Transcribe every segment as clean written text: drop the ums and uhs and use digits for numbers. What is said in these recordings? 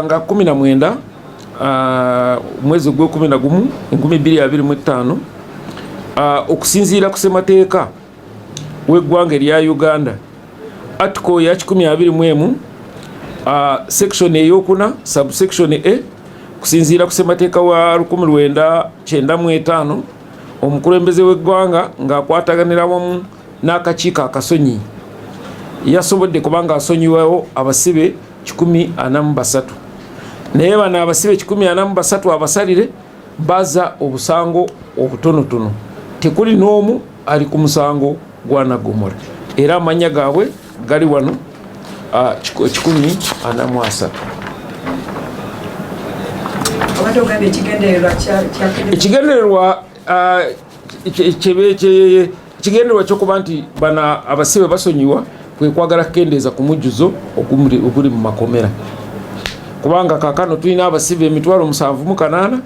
nga 19 mwezi gwe 11 2025 okusinziira ku ssemateeka w'eggwanga erya Uganda article ya 121 section eyokuna subsection A kusinziira ku ssemateeka wa 1995 omukulembeze w'eggwanga ng'akwataganira wamu n'akakiiko akasonyi yasobodde kubanga asonyiwawo abasibe 143 naye bano abasibe 143 abasalire baza obusango obutonotono tekuli n'omu ali ku musango gwa Nagomora era amanya gaabwe gali wano 143. Ekigendererwa ky'okuba nti bana abasibe basonyiwa kwe kwagala kukendeeza ku mujjuzo oguli mu makomera kubanga kaakano tulina abasibe 78,000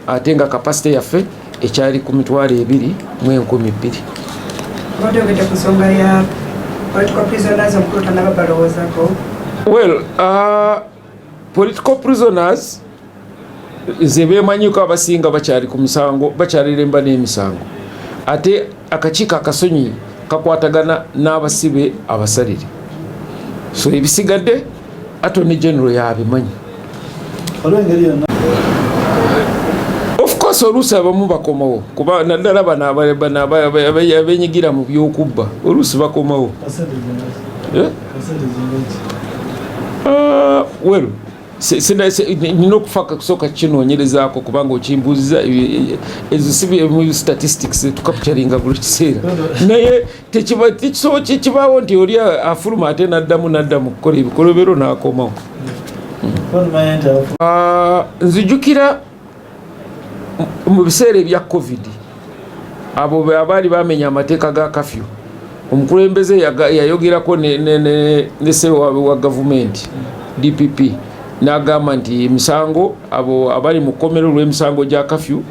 ate nga kapasite yaffe ekyali ku 2,212. Well, political prisoners nze beemanyiko abasinga bakyali ku misango bakyaliremba n'emisango ate akakiiko akasonyi kakwatagana n'abasibe abasalire so ebisigadde Attorney General yabimanyi. Of course oluusi abamu bakomawo kuba naddala bano abenyigira mu byokubba oluusi bakomawo. Well, nina okufaka kusooka kinoonyerezaako kubanga okimbuuziza ezo si mu statistics tukapitalinga buli kiseera naye kibaawo nti oli afuluma ate naddamu kukola ebikolobero n'akomawo. Nzijukira mu biseera ebya covid abo abaali bamenya amateeka ga kafyu omukulembeze yayogerako ne ssebe wa gavumenti DPP n'agamba nti emisango abo abali mu kkomero lw'emisango gya kafyu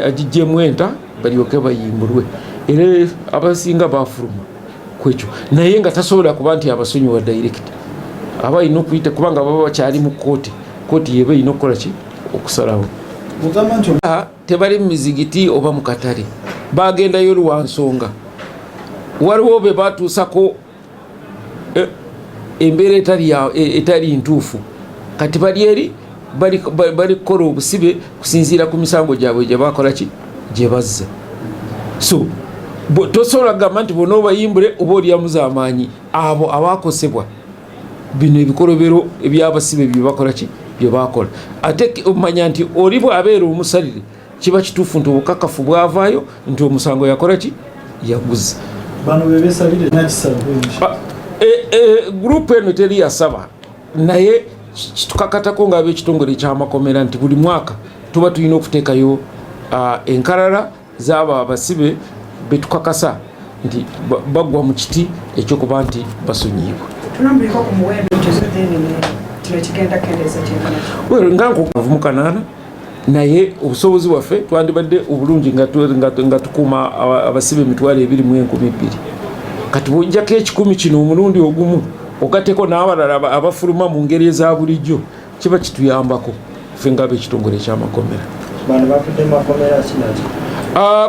agijjemu enta balyoke bayimbulwe era abasinga bafuluma kwekyo naye nga tasobola kuba nti abasonyiwa direct aba alina okuyita kubanga baba bakyali mu kooti yeba erina okukola ki okusalawo tebali mu mizigiti oba mu katale bagendayo lwa nsonga waliwo be batuusako embeera etali ntuufu kati bali eri bali kukola obusibe kusinziira ku misango gyabwe gye bakola ki gye bazza so tosobola kugamba nti bona obayimbule oba olyamuza amaanyi abo abakosebwa bino ebikolobero ebyabasibe bye bakola ki bye bakola ate omanya nti oli bwabeera omusalire kiba kituufu nti obukakafu bwavaayo nti omusango yakola ki yaguza bano bebesalire nakisaba gurupu eno teri yasaba naye kitukakatako nga ab'ekitongole ekyamakomera nti buli mwaka tuba tulina okuteekayo enkalala z'abo abasibe betukakasa nti bagwa mu kiti ekyokuba nti basonyiibwa. Nga nkokavu 8 naye obusobozi bwaffe twandibadde obulungi nga tukuuma abasibe 22,000 kati bw'ojjako 10 kino omulundi ogumu ogatteko n'abalala abafuluma mu ngeri eza bulijjo kiba kituyambako ffe nga ab'ekitongole ekyamakomera.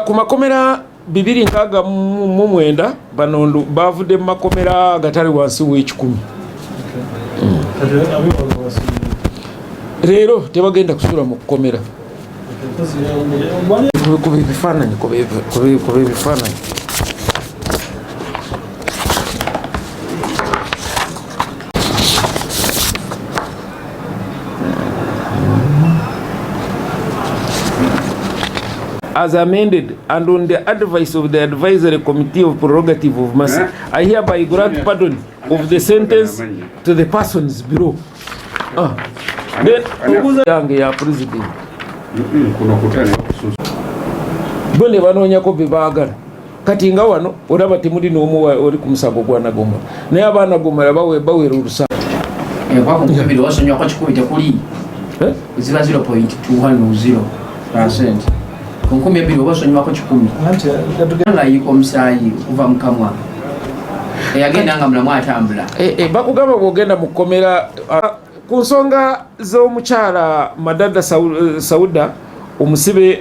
Ku makomera 269 bano bavudde mu makomera agatali wansi w'e10. Leero tebagenda kusula mu kukomera kuba ebifaananyi as amended and on the advice of the Advisory Committee of Prerogative of Mercy, I hereby grant pardon of the sentence to the persons below. Then, yange ya president. Bone banoonyako bye baagala. Kati nga wano olaba temuli n'omu oli ku musango gwa Nagomora. Naye abaanagomora bawera olusango. Kwakugambira wasonyiwa kwa kikumi tekuli. Ziba 0.210%. Kunkumi ebiri obasonyiwako 10. Nalayika omusaayi kuva mu kamwa. yagenda nga mulamu atambula bakugamba bwogenda mu kkomera ku nsonga z'omukyala Madada Sauda omusibe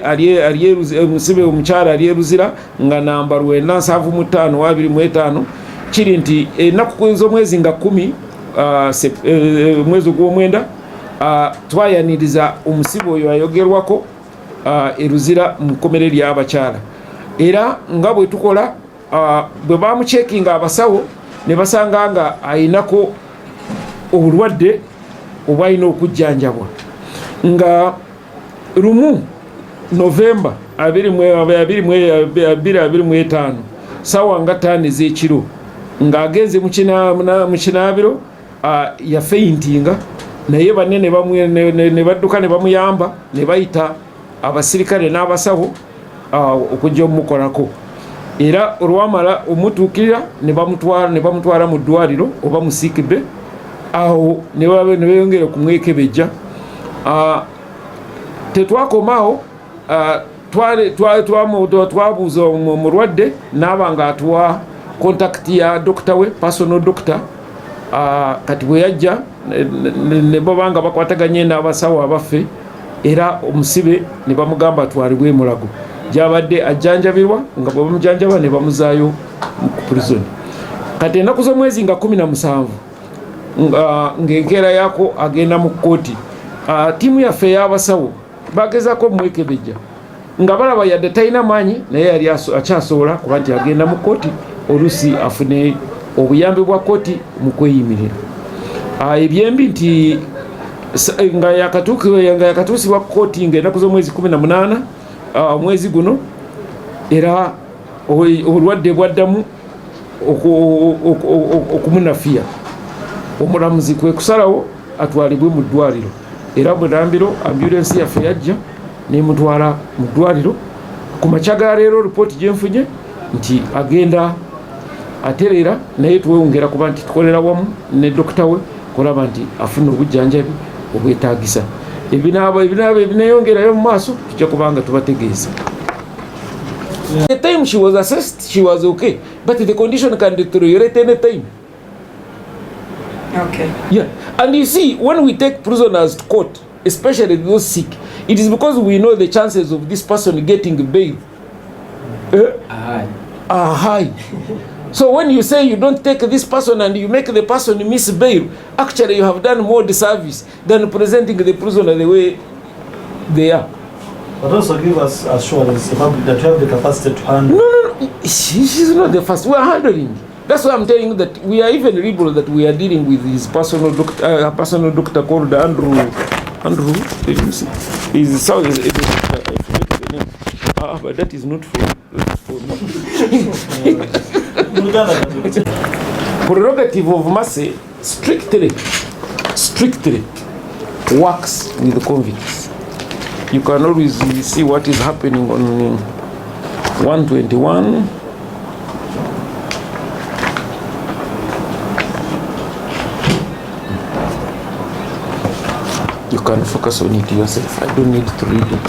omukyala ali eruzira nga namba 975225 kiri nti ennaku z'omwezi nga 10 mwezi ogw'omwenda twayaniriza omusibe oyo ayogerwako eruzira mu kkomera ly'abakyala era nga bwe tukola bwe bamucekinga abasawo ne basanga nga ayinako obulwadde obwalina okujjanjabwa nga lumu Novemba 2025 sawa nga 5 ez'ekiro ng'agenze mu kinaabiro yafeintinga naye banne ne badduka ne bamuyamba ne bayita abasirikale n'abasawo okujja omukolako era olwamala omutuukirira ne bamutwala mu ddwaliro oba mu Sikibe awo ne beyongera okumwekebejja tetwakomaawo twabuuza omulwadde n'aba nga atuwa kontakiti ya dokita we personal doctor kati bwe yajja ne baba nga bakwataganye n'abasawo abaffe era omusibe ne bamugamba atwalibwe Mulago gyabadde ajjanjabirwa nga bwe bamujanjaba ne bamuzaayo mu prison kati ennaku z'omwezi nga 17 ng'enkeera yaako agenda mu kkooti ttiimu yaffe ey'abasawo bagezaako omwekebejja nga balaba yadde talina maanyi naye yali akyasobola kuba nti agenda mu kkooti oluusi afune obuyambi bwa kkooti mu kweyimirira ebyembi nti nga yakatuusibwa kkooti ng'ennaku z'omwezi 18 omwezi guno era obulwadde bwaddamu okumunafiya omulamuzi kwe kusalawo atwalibwe mu ddwaliro era bulambiro ambulensi yaffe yajja nemutwala mu ddwaliro ku makya ga leero ripooti gyenfunye nti agenda aterera naye twewongera kuba nti tukolera wamu ne dokita we kulaba nti afuna obujjanjabi obwetaagisa ebinayongerayo mu maaso tujja kubanga tubategeeza. The time she was assessed, she was okay, but the condition can deteriorate any time. Okay. Yeah, and you see, when we take prisoners to court, especially those sick, it is because we know the chances of this person getting bail are high. So when you say you don't take this person and you make the person miss bail, actually you have done more disservice than presenting the prisoner the way they are. But also give us assurance that you have the capacity to handle. No. She's not the first. We are handling. That's why I'm telling you that we are even able that we are dealing with his personal doctor called Andrew. Let me see. His son is but that is not for me. Prerogative of mercy strictly works with convicts. You can always see what is happening on 121. You can focus on it yourself. I don't need to read it.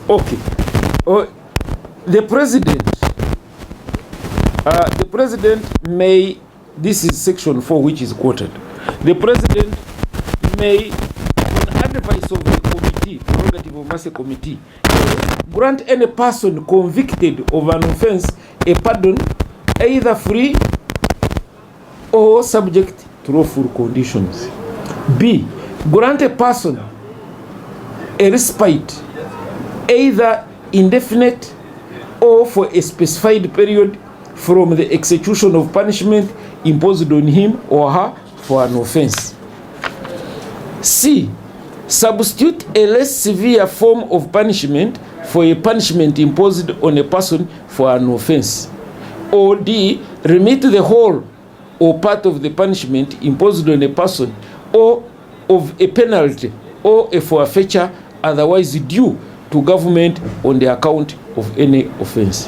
Okay. The president may, this is section 4 which is quoted, the president may, on advice of the committee, prerogative of mercy committee, grant any person convicted of an offense a pardon, either free or subject to lawful conditions. B, grant a person a respite, either indefinite or for a specified period from the execution of punishment imposed on him or her for an offense. C, substitute a less severe form of punishment for a punishment imposed on a person for an offense. Or D, remit the whole or part of the punishment imposed on a person or of a penalty or a forfeiture otherwise due to government on the account of any offense.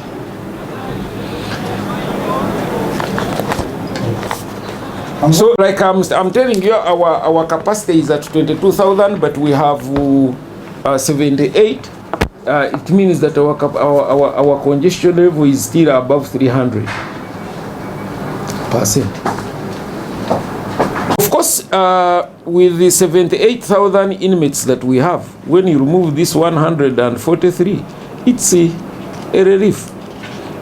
So like I'm telling you, our capacity is at 22,000, but we have 78 it means that our congestion level is still above 300%. Of course, with the 78,000 inmates that we have, when you remove this 143, it's a relief,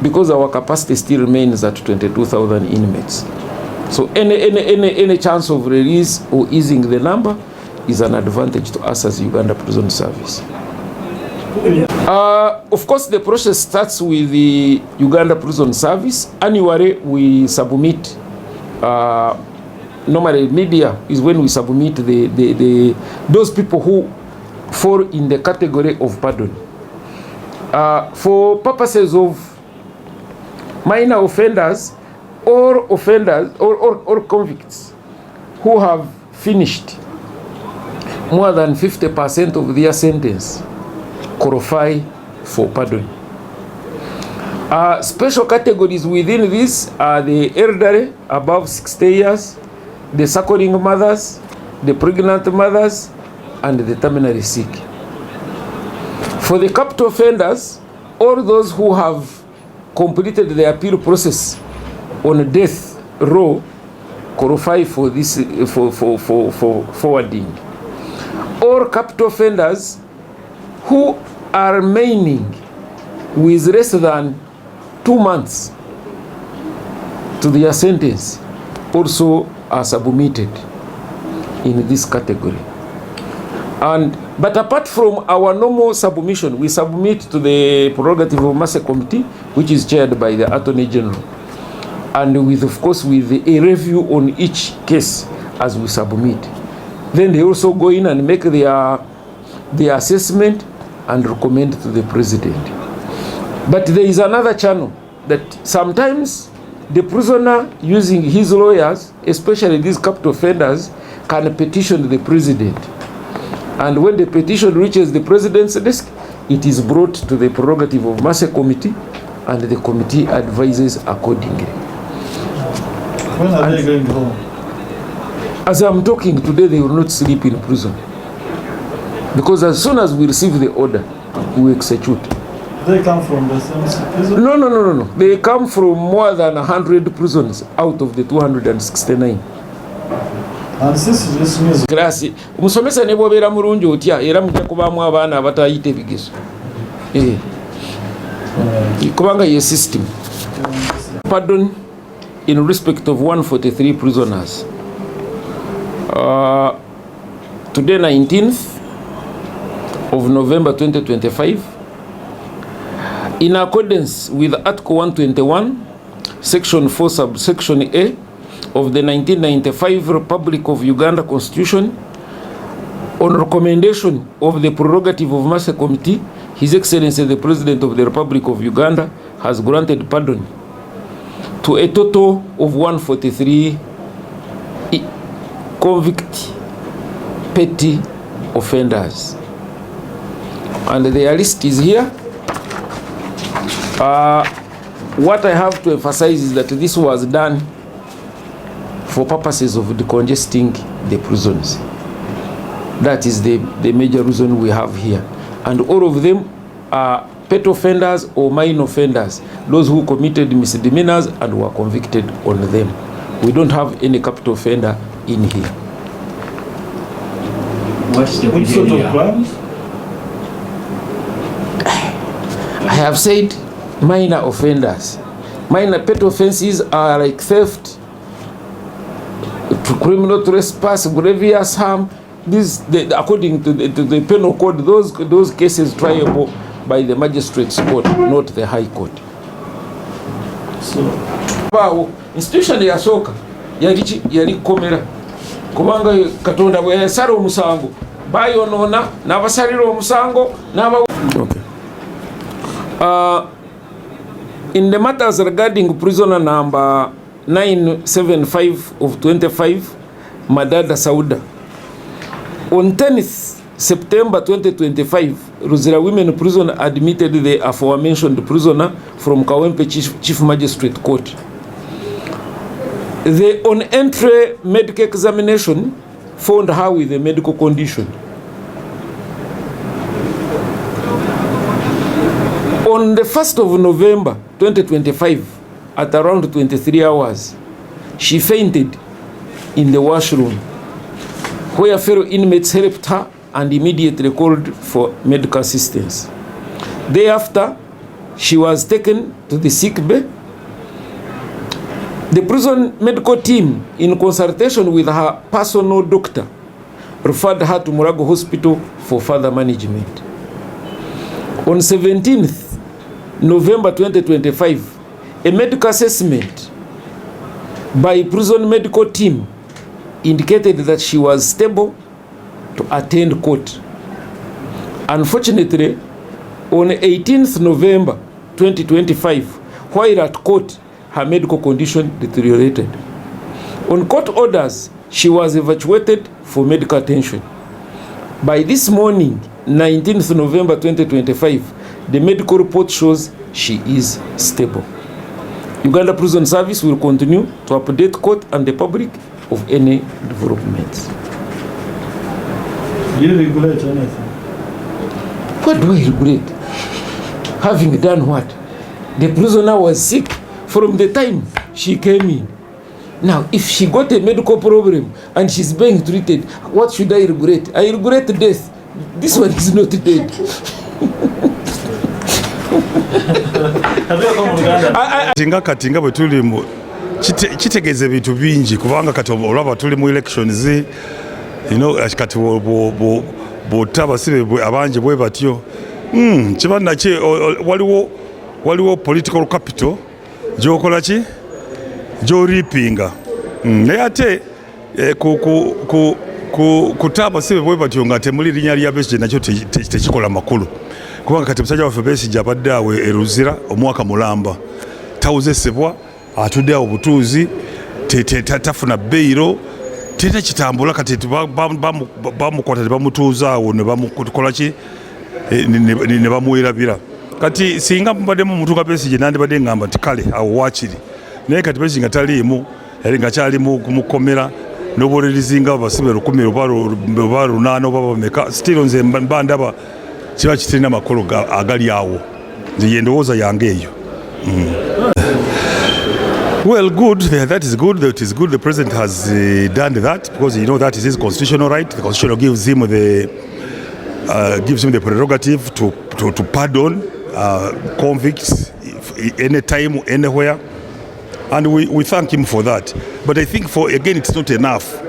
because our capacity still remains at 22,000 inmates. So any chance of release or easing the number is an advantage to us as Uganda Prison Service. Of course, the process starts with the Uganda Prison Service. Annually, we submit, normally media is when we submit those people who fall in the category of pardon. For purposes of minor offenders or offenders or convicts who have finished more than 50% of their sentence, qualify for pardon. Special categories within this are the elderly above 60 years, the suckling mothers, the pregnant mothers, and the terminally sick. For the capital offenders, all those who have completed the appeal process on death row qualify for this for forwarding. All capital offenders who are remaining with less than 2 months to their sentence also are submitted in this category. But apart from our normal submission, we submit to the Prerogative of Mercy Committee, which is chaired by the Attorney General, and with, of course, with a review on each case as we submit. Then they also go in and make their assessment and recommend to the President. But there is another channel that sometimes the prisoner, using his lawyers, especially these capital offenders, can petition the President. And when the petition reaches the President's desk, it is brought to the Prerogative of Mercy Committee, and the committee advises accordingly. When are they going home? As I'm talking today, they will not sleep in prison. Because as soon as we receive the order, we execute. They come from the same prison? No. They come from more than 100 prisons out of the 269. And since this music... Klasi, umusomesa nebo bera mulungi otya era mujja kubaamu abaana abatayita ebigezo. Kubanga ye system. Pardon in respect of 143 prisoners. Today 19th of November 2025, in accordance with Article 121, Section 4, Subsection A of the 1995 Republic of Uganda Constitution, on recommendation of the Prerogative of Mercy Committee, His Excellency the President of the Republic of Uganda has granted pardon to a total of 143 convict petty offenders. And their list is here. What I have to emphasize is that this was done for purposes of decongesting the prisons. That is the major reason we have here. And all of them are pet offenders or minor offenders, those who committed misdemeanors and were convicted on them. We don't have any capital offender in here. What's the Which sort of crimes? I have said minor offenders. Minor pet offenses are like theft, criminal trespass, grievous harm. According to the penal code, those cases triable by the magistrate's court, not the high court. So, institution ya soka yali komera kubanga Katonda bwe yasala omusango bayonona n'abasalira omusango n'aba. Okay. In the matters regarding prisoner number 975 of 25, Madada Sauda, on 10th September 2025, Ruzira Women Prison admitted the aforementioned prisoner from Kawempe Chief Magistrate Court. The on-entry medical examination found her with a medical condition. On the 1st of November 2025, at around 23 hours, she fainted in the washroom, where fellow inmates helped her and immediately called for medical assistance. Thereafter, she was taken to the sick bay. The prison medical team, in consultation with her personal doctor, referred her to Murago Hospital for further management. On 17th November 2025, a medical assessment by prison medical team indicated that she was stable to attend court. Unfortunately, on 18th November 2025, while at court, her medical condition deteriorated. On court orders, she was evacuated for medical attention. By this morning, 19th November 2025, the medical report shows she is stable. Uganda Prison Service will continue to update court and the public of any developments. Do you regulate anything? What do I regret? Having done what? The prisoner was sick from the time she came in. Now, if she got a medical problem and she's being treated, what should I regret? I regret death. This one is not dead. Tinga katinga bwe tuli mu kitegeeza ebintu bingi kubanga kati olaba tuli mu elections, kati bw'otabasibe abangi bwe batyo kiba nakye waliwo political capital gy'okola ki gy'oripinga naye ate kutabasibe bwe batyo nga temuli linnya lya Besigye nakyo tekikola makulu kubanga kati musajja waffe Besigye abadde awo e Luzira omwaka mulamba tawuzesebwa atudde awo butuuzi tafuna beyiro tena kitambula kati bamukwata tebamutuuza awo ne bamukola ki ne bamuwerabira kati singa mubaddemu omuntu nga Besigye nandibadde ngamba nti kale awo waakiri naye kati Besigye nga taliimu yali nga kyali mukomera n'obuwulirizi nga abasibe 10 oba 8 oba bameka sitiro nze mba ndaba kiba kitirina makulu agali awo nze yendowooza yange eyo. Well, good. That is good. That is good. The president has done that because that is his constitutional right. The constitution gives him the prerogative to pardon convicts anytime, anywhere, and we thank him for that. But I think again, it's not enough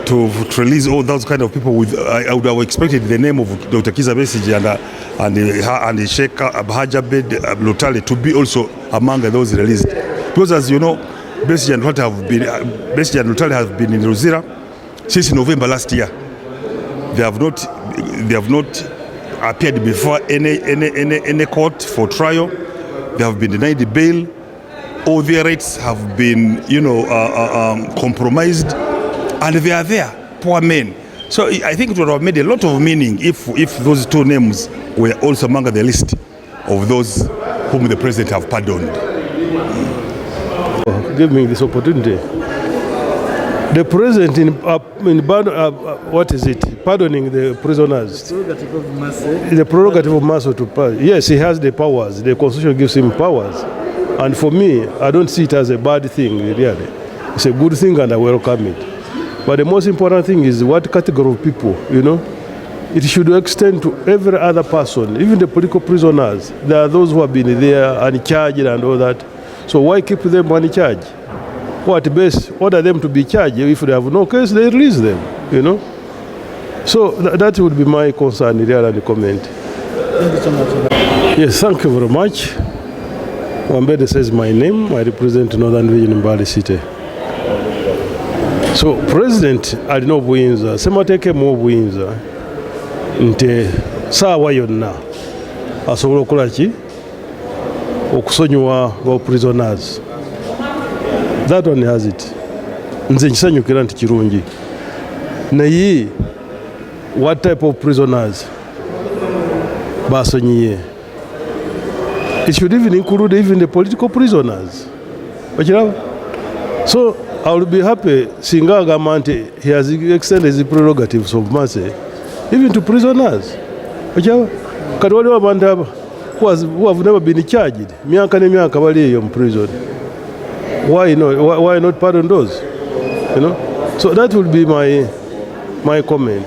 to release all those kind of people. I would have expected the name of Dr. Kizza Besigye and Sheikh Abasibe Lutale to be also among those released. Because as you know, Besigye and Lutale have been in Luzira since November last year. They have not appeared before any court for trial. They have been denied bail. All their rights have been, compromised, and they are there, poor men. So I think it would have made a lot of meaning if those two names were also among the list of those whom the president have pardoned. Give me this opportunity. The president pardoning the prisoners. The prerogative of mercy to pardon. Yes, he has the powers. The constitution gives him powers. And for me, I don't see it as a bad thing, really. It's a good thing and I welcome it. But the most important thing is what category of people, It should extend to every other person, even the political prisoners. There are those who have been there uncharged and all that. So why keep them uncharged? What best order them to be charged? If they have no case, they release them, So that would be my concern here and the comment. Thank you so much. Yes, thank you very much. Wambede says my name. I represent Northern Region Mbale City. So President alina obuyinza semateekemu obuyinza nti saawa yonna asobola okukola ki okusonyiwa ba prisoners. That one has it. Nze nkisanyukira nti kirungi. Naye what type of prisoners basonyiye? It should even include even the political prisoners. So I will be happy singa agamba nti he has extended his prerogatives of mercy even to prisoners. Kati waliwo abantu who have never been charged. Myaka ne myaka bali in prison. Why not pardon those? You know? So that will be my comment.